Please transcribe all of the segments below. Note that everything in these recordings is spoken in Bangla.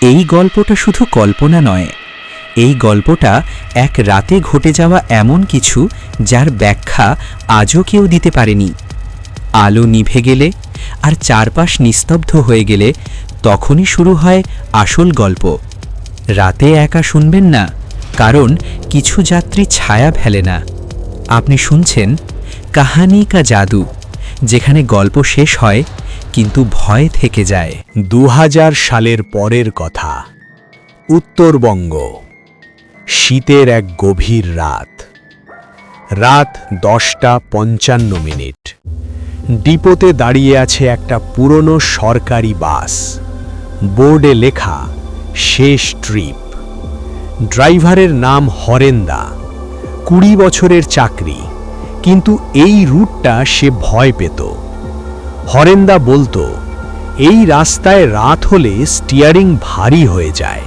এই গল্পটা শুধু কল্পনা নয়, এই গল্পটা এক রাতে ঘটে যাওয়া এমন কিছু যার ব্যাখ্যা আজও কেউ দিতে পারেনি। আলো নিভে গেলে আর চারপাশ নিস্তব্ধ হয়ে গেলে তখনই শুরু হয় আসল গল্প। রাতে একা শুনবেন না, কারণ কিছু যাত্রী ছায়া ফেলে না। আপনি শুনছেন কাহানি কা জাদু, যেখানে গল্প শেষ হয় কিন্তু ভয় থেকে যায়। 2000 সালের পরের কথা। উত্তরবঙ্গ। শীতের এক গভীর রাত। রাত 10:55। ডিপোতে দাঁড়িয়ে আছে একটা পুরনো সরকারি বাস। বোর্ডে লেখা শেষ ট্রিপ। ড্রাইভারের নাম হরেন্দা। 20 বছরের চাকরি, কিন্তু এই রুটটা সে ভয় পেত। হরেন্দা বলতো, এই রাস্তায় রাত হলে স্টিয়ারিং ভারী হয়ে যায়।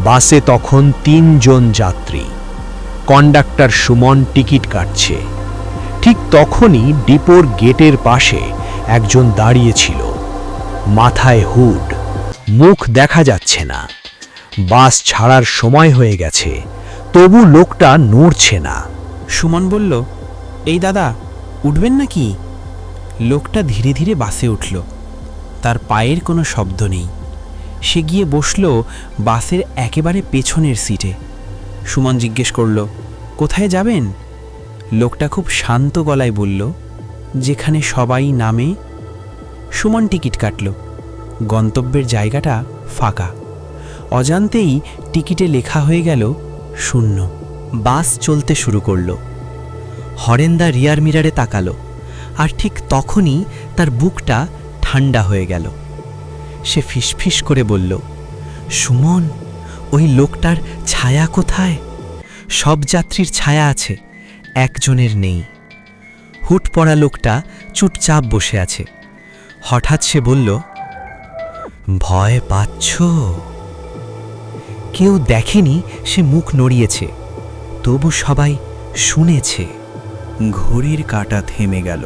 বাসে তখন 3 জন যাত্রী। কন্ডাক্টর সুমন টিকিট কাটছে। ঠিক তখনই ডিপোর গেটের পাশে একজন দাঁড়িয়েছিল। মাথায় হুড, মুখ দেখা যাচ্ছে না। বাস ছাড়ার সময় হয়ে গেছে, তবু লোকটা নড়ছে না। সুমন বলল, এই দাদা, উঠবেন নাকি? লোকটা ধীরে ধীরে বাসে উঠল। তার পায়ের কোনো শব্দ নেই। সে গিয়ে বসল বাসের একেবারে পেছনের সিটে। সুমন জিজ্ঞেস করল, কোথায় যাবেন? লোকটা খুব শান্ত গলায় বলল, যেখানে সবাই নামে। সুমন টিকিট কাটল। গন্তব্যের জায়গাটা ফাঁকা। অজান্তেই টিকিটে লেখা হয়ে গেল 0। বাস চলতে শুরু করল। হরেন্দা রিয়ার মিরারে তাকালো, আর ঠিক তখনই তার বুকটা ঠান্ডা হয়ে গেল। সে ফিসফিস করে বলল, সুমন, ওই লোকটার ছায়া কোথায়? সব যাত্রীর ছায়া আছে, একজনের নেই। হুট পড়া লোকটা চুপচাপ বসে আছে। হঠাৎ সে বলল, ভয় পাচ্ছ? কেউ দেখেনি সে মুখ নড়িয়েছে, তবু সবাই শুনেছে। ঘড়ির কাঁটা থেমে গেল।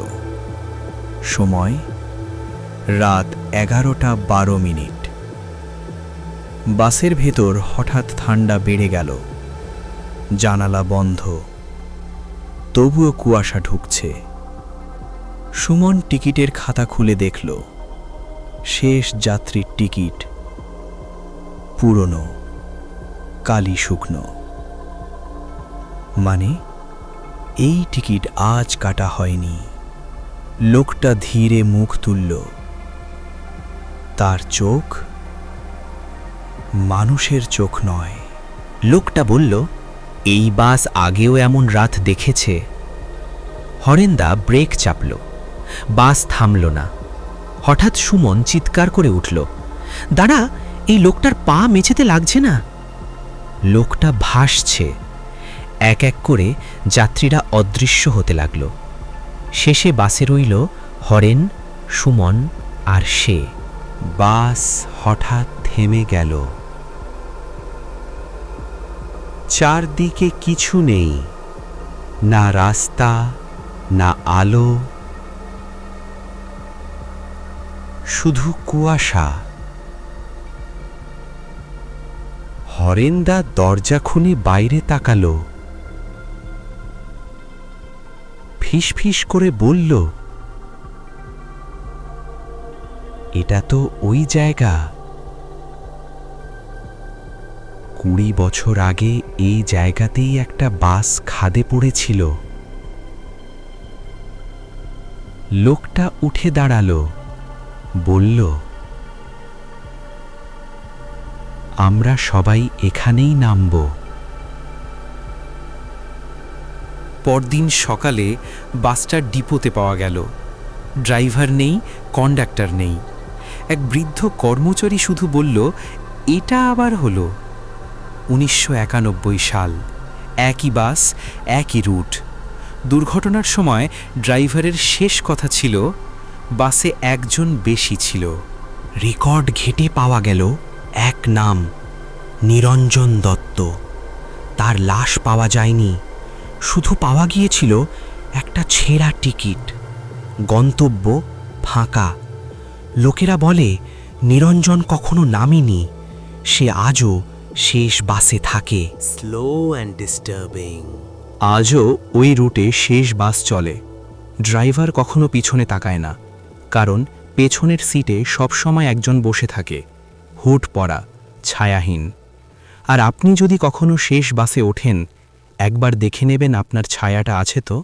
সময় রাত 11:12। বাসের ভেতর হঠাৎ ঠান্ডা বেড়ে গেল। জানালা বন্ধ, তবুও কুয়াশা ঢুকছে। সুমন টিকিটের খাতা খুলে দেখল, শেষ যাত্রীর টিকিট পুরনো, কালি শুকনো। মানে এই টিকিট আজ কাটা হয়নি। লোকটা ধীরে মুখ তুলল। তার চোখ মানুষের চোখ নয়। লোকটা বলল, এই বাস আগেও এমন রাত দেখেছে। হরেন্দা ব্রেক চাপল। বাস থামল না। হঠাৎ সুমন চিৎকার করে উঠল, দাঁড়া, এই লোকটার পা মেঝেতে লাগছে না। লোকটা ভাসছে। এক এক করে যাত্রীরা অদৃশ্য হতে লাগল। শেষে বাসে রইল হরেন, সুমন আর সে। বাস হঠাৎ থেমে গেল। চারদিকে কিছু নেই, না রাস্তা, না আলো, শুধু কুয়াশা। হরেন্দা দরজা খুলে বাইরে তাকালো। ফিসফিস করে বলল, এটা তো ওই জায়গা। 20 বছর আগে এই জায়গাতেই একটা বাস খাদে পড়েছিল। লোকটা উঠে দাঁড়ালো, বলল, আমরা সবাই এখানেই নামব। পরদিন সকালে বাসটা ডিপোতে পাওয়া গেল। ড্রাইভার নেই, কন্ডাক্টর নেই। এক বৃদ্ধ কর্মচারী শুধু বলল, এটা আবার হলো। 1991 সাল, একই বাস, একই রুট। দুর্ঘটনার সময় ড্রাইভারের শেষ কথা ছিল, বাসে একজন বেশি ছিল। রেকর্ড ঘেঁটে পাওয়া গেল এক নাম, নিরঞ্জন দত্ত। তার লাশ পাওয়া যায়নি, শুধু পাওয়া গিয়েছিল একটা ছেঁড়া টিকিট। গন্তব্য ফাঁকা। লোকেরা বলে নিরঞ্জন কখনো নামেনি, সে আজও শেষ বাসে থাকে। Slow and disturbing. আজও ওই রুটে শেষ বাস চলে। ড্রাইভার কখনো পিছনে তাকায় না, কারণ পেছনের সিটে সবসময় একজন বসে থাকে, হুড পরা, ছায়াহীন। আর আপনি যদি কখনো শেষ বাসে ওঠেন, একবার দেখে নেবেন আপনার ছায়াটা আছে তো।